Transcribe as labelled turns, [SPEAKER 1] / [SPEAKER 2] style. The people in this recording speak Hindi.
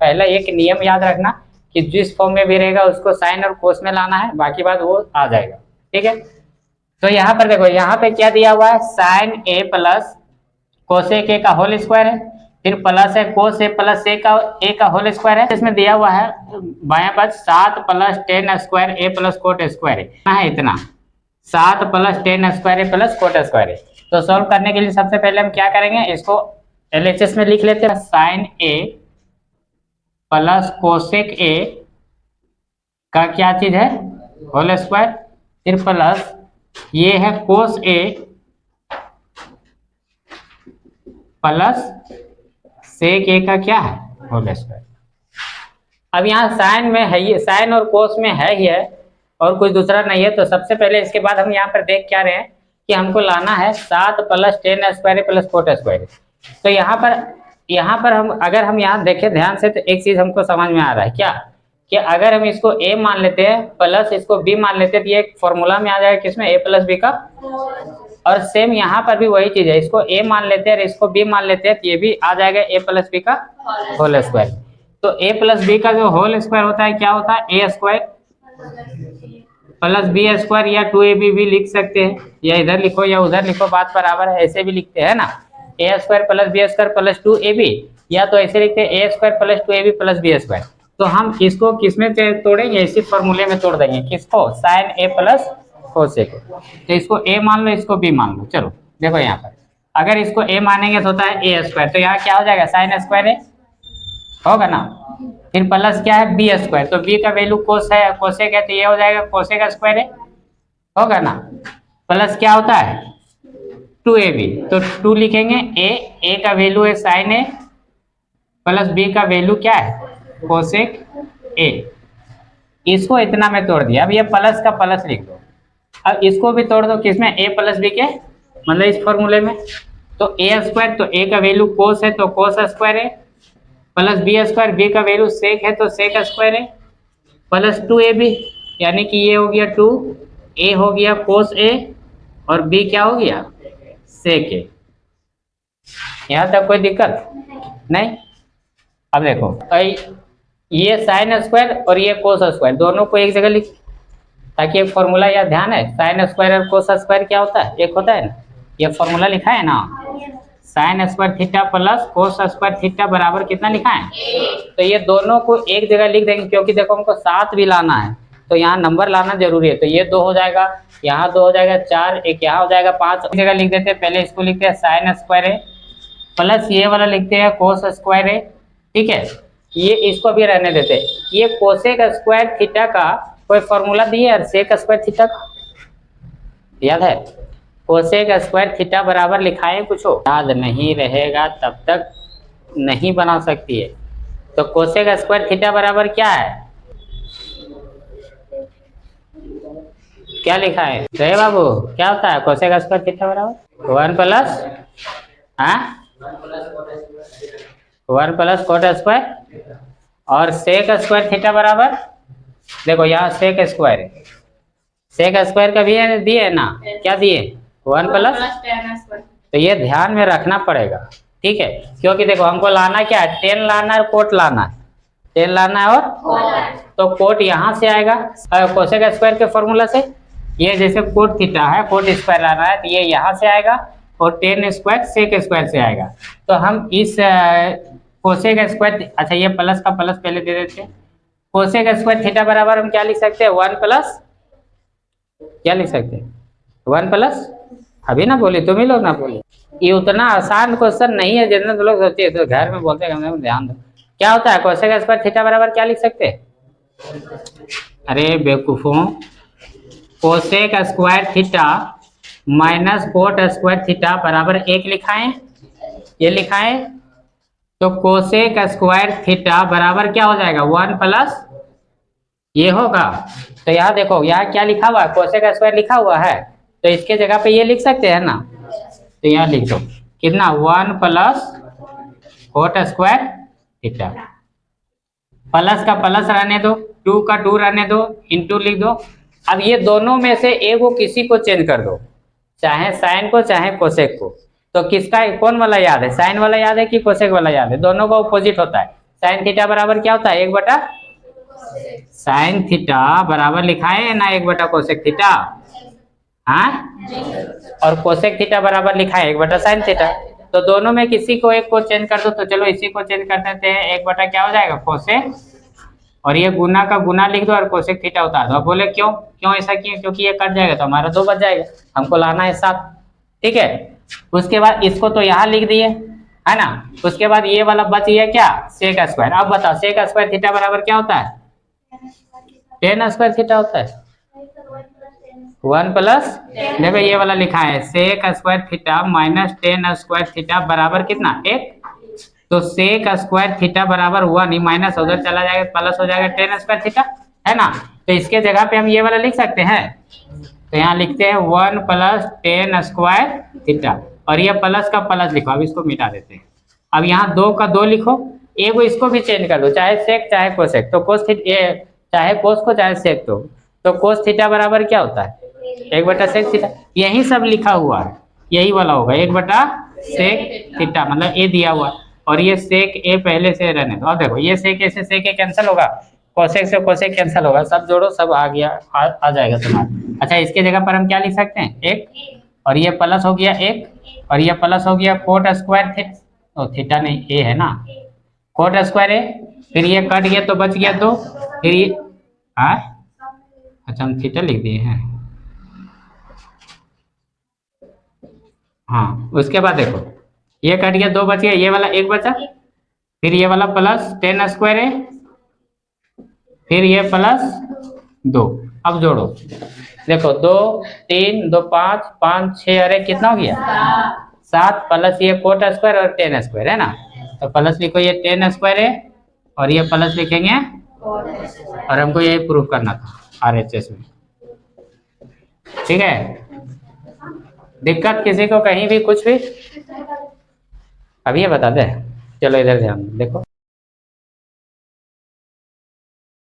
[SPEAKER 1] पहला एक नियम याद रखना कि जिस फॉर्म में भी रहेगा उसको साइन और कोस में लाना है, बाकी बात वो आ जाएगा। ठीक है, तो यहाँ पर देखो, यहाँ पे क्या दिया हुआ है, sine A plus cosec A का होल स्क्वायर है, फिर प्लस है कोस ए प्लस ए का होल स्क्वायर है। इसमें दिया हुआ है बायां पास 7 प्लस 10 स्क्वायर ए प्लस कोट स्क्वायर है इतना, 7 प्लस 10 स्क्वायर ए प्लस कोट स्क्वायर है। तो सॉल्व करने के लिए सबसे पहले हम क्या करेंगे, इसको एलएचएस में लिख लेते हैं। Sine A plus cosec A का क्या चीज है, होल स्क्वायर, फिर प्लस ये है कोस ए प्लस सेक ए का क्या है, होल स्क्वायर। अब यहाँ साइन में है, ये साइन और कोस में है ही है और कुछ दूसरा नहीं है। तो सबसे पहले इसके बाद हम यहाँ पर देख क्या रहे हैं कि हमको लाना है 7 plus 10 square plus coat square. तो यहाँ पर हम अगर हम यहाँ देखें ध्यान से तो एक चीज हमको समझ में आ रहा है क्या, कि अगर हम इसको a मान लेते हैं प्लस इसको b मान लेते हैं तो ये एक फॉर्मूला में आ जाएगा किसमें, a प्लस b का। और सेम यहाँ पर भी वही चीज है, इसको a मान लेते हैं और इसको b मान लेते हैं तो ये भी आ जाएगा a प्लस b का होल स्क्वायर। तो a प्लस b का जो होल स्क्वायर होता है क्या होता है, a square plus b square, या 2ab भी लिख सकते हैं, या इधर लिखो या उधर लिखो, बात बराबर है, ऐसे भी लिखते हैं ना, a square plus b square plus 2ab, या तो ऐसे लिखते हैं a square plus 2ab plus b square. तो हम इसको किसमें तोड़ेंगे, इसी फॉर्मूले में तोड़ देंगे, किसको, साइन ए प्लस कोसेक। तो इसको a मान लो, इसको b मान लो। चलो देखो यहाँ पर अगर इसको a मानेंगे तो होता है a स्क्वायर, तो यहाँ क्या हो जाएगा, साइन स्क्वायर है होगा ना, फिर प्लस क्या है b स्क्वायर, तो b का वैल्यू कोस है, कोसेक है, तो ये हो जाएगा कोसेक स्क्वायर है होगा ना, प्लस क्या होता है 2ab, तो 2 लिखेंगे, a का वैल्यू है साइन ए प्लस b का वैल्यू क्या है कोसेक ए। इसको इतना में तोड़ दिया, अब ये प्लस का प्लस लिख दो, अब इसको भी तोड़ दो किसमें, a प्लस बी के, मतलब इस फॉर्मूले में। तो a स्क्वायर, तो a का वैल्यू कोस है तो कोस स्क्वायर है, प्लस b स्क्वायर, b का वैल्यू सेक है तो सेक स्क्वायर है, प्लस 2ab, यानी कि ये हो गया 2, a हो गया कोस a और b क्या हो गया सेक ए। यहाँ तक कोई दिक्कत नहीं। अब देखो ये साइन स्क्वायर और ये कोस स्क्वायर दोनों को एक जगह लिख, ताकि एक फॉर्मूला या ध्यान है, साइन स्क्वायर और कोस स्क्वायर क्या होता है, एक होता है ना, ये फॉर्मूला लिखा है ना, sine square theta plus cos square theta बराबर कितना लिखा है। तो ये दोनों को एक जगह लिख देंगे, क्योंकि देखो हमको 7 भी लाना है तो यहाँ नंबर लाना जरूरी है। तो ये 2 हो जाएगा, यहाँ 2 हो जाएगा 4, एक यहाँ हो जाएगा 5, एक जगह लिख देते हैं। पहले इसको लिखते हैं साइन स्क्वायर है प्लस ये वाला लिखते हैं कोस स्क्वायर है, ठीक है, ये इसको भी रहने देते हैं। ये कोसेक स्क्वायर थीटा का कोई फॉर्मूला दिए और सेक स्क्वायर थीटा का याद है, कोसेक स्क्वायर थीटा बराबर लिखाए, कुछ हो याद नहीं रहेगा तब तक नहीं बना सकती है। तो कोसेक स्क्वायर थीटा बराबर क्या है, क्या लिखा है रे बाबू, क्या होता है कोसेक स्क्वायर थीटा बराबर 1 प्लस 1 प्लस कोट स्क्वायर, और सेक स्क्वायर थीटा बराबर, देखो यहाँ सेक स्क्वायर है, सेक स्क्वायर का भी है दिए ना, क्या दिए 1 प्लस, तो ये ध्यान में रखना पड़ेगा, ठीक है, क्योंकि देखो हमको लाना क्या है, 10 लाना है और कोट लाना है, 10 लाना है और तो कोट यहाँ से आएगा कोसेक स्क्वायर के फॉर्मूला से, ये जैसे कोट थीटा है कोट स्क्वायर लाना है तो ये यहाँ से आएगा और 10 स्क्वायर सेक स्क्वायर से आएगा। तो हम इस कोसेक स्क्वायर, अच्छा ये प्लस का प्लस पहले दे देते हैं, कोसेक स्क्वायर थीटा बराबर हम क्या लिख सकते हैं 1 प्लस, क्या लिख सकते हैं 1 प्लस, अभी ना बोली तुम ही लोग ना बोली, ये उतना आसान क्वेश्चन नहीं है जितना तुम लोग सोचते हैं, तो घर में बोलते हैं ध्यान दो। क्या होता है कोसेक स्क्वायर थीटा बराबर क्या लिख सकते हैं, अरे बेवकूफों, cosec square theta minus cot square theta बराबर 1 लिखाएं, ये लिखाएं, तो कोसेक स्क्वायर थीटा बराबर क्या हो जाएगा 1 प्लस ये होगा। तो यहाँ देखो यहाँ क्या लिखा हुआ है, कोसेक स्क्वायर लिखा हुआ है, तो इसके जगह पे ये लिख सकते हैं ना, तो यहाँ लिख दो कितना 1 plus coat square theta, plus का प्लस रहने दो, 2 का 2 रहने दो, इनटू लिख दो। अब ये दोनों में से एक को किसी को चेंज कर दो, चाहे साइन को चाहे कोसेक को, तो किसका कौन वाला याद है, साइन वाला याद है कि कोसेक वाला याद है, दोनों का अपोजिट होता है, साइन थीटा बराबर क्या होता है, 1 बटा साइन थीटा बराबर लिखा है ना 1 बटा कोसेक थीटा, हाँ, और कोसेक थीटा बराबर लिखा है 1 बटा साइन थीटा। तो दोनों में किसी को एक को चेंज कर दो, तो चलो इसी को चेंज कर देते हैं, 1 बटा क्या हो जाएगा कोसेक, और ये गुना का गुना लिख दो और कोसेक थीटा उतार दो। अब बोले क्यों क्यों ऐसा क्यों, क्योंकि ये कट जाएगा तो हमारा 2 बच जाएगा, हमको लाना है 7, ठीक है। उसके बाद इसको तो यहाँ लिख दिए, है ना। उसके बाद ये वाला बच गया क्या, सेक स्क्वायर। अब बताओ सेक स्क्वायर थीटा बराबर क्या होता है, टेन स्क्वायर थीटा होता है, 1 प्लस, देखो ये वाला लिखा है sec square theta minus tan square theta बराबर कितना, 1। तो सेक स्क्वायर थीटा बराबर 1 ही, माइनस उधर चला जाएगा प्लस हो जाएगा टेन स्क्वायर थीटा, है ना। तो इसके जगह पे हम ये वाला लिख सकते हैं, तो यहाँ लिखते हैं 1 प्लस टेन स्क्वायर थीटा, और ये प्लस का प्लस लिखो, अब इसको मिटा देते हैं। अब यहाँ 2 का 2 लिखो, एगो इसको भी चेंज कर दो, चाहे सेक चाहे कोसेक, तो कोस थीटा चाहे कोस को चाहे सेक को, तो कोस थीटा बराबर क्या होता है, 1 बटा सेक थीटा। यही सब लिखा हुआ है, यही वाला होगा 1 बटा सेक थीटा, मतलब ए दिया हुआ है, और ये सेक ए पहले से रहने दो। अब देखो ये सेक ए से सेक ए कैंसिल होगा, कोसेक से कोसेक कैंसिल होगा, सब जोड़ो सब आ गया, आ जाएगा तुम्हारा। अच्छा इसके जगह पर हम क्या लिख सकते हैं, 1, और ये प्लस हो गया 1, और ये प्लस हो गया कोट स्क्वायर थीटा नहीं ए है ना, कोट स्क्वायर ए, फिर ये कट गया तो बच गया 2, फिर ये अच्छा हम थीटा लिख दिए हैं, हाँ। उसके बाद देखो ये कट गया 2 बच गया, ये वाला 1 बचा, फिर ये वाला प्लस टेन स्क्वायर है, फिर ये प्लस 2। अब जोड़ो, देखो 2 3 2 5 5 6, अरे कितना हो गया 7, प्लस ये कोट स्क्वायर और टेन स्क्वायर है ना, तो प्लस लिखो ये टेन स्क्वायर है, और ये प्लस लिखेंगे, और हमको यही प्रूफ करना था RHS में, ठीक है। दिक्कत किसी को कहीं भी कुछ भी, अब ये बता दे, चलो इधर ध्यान देखो।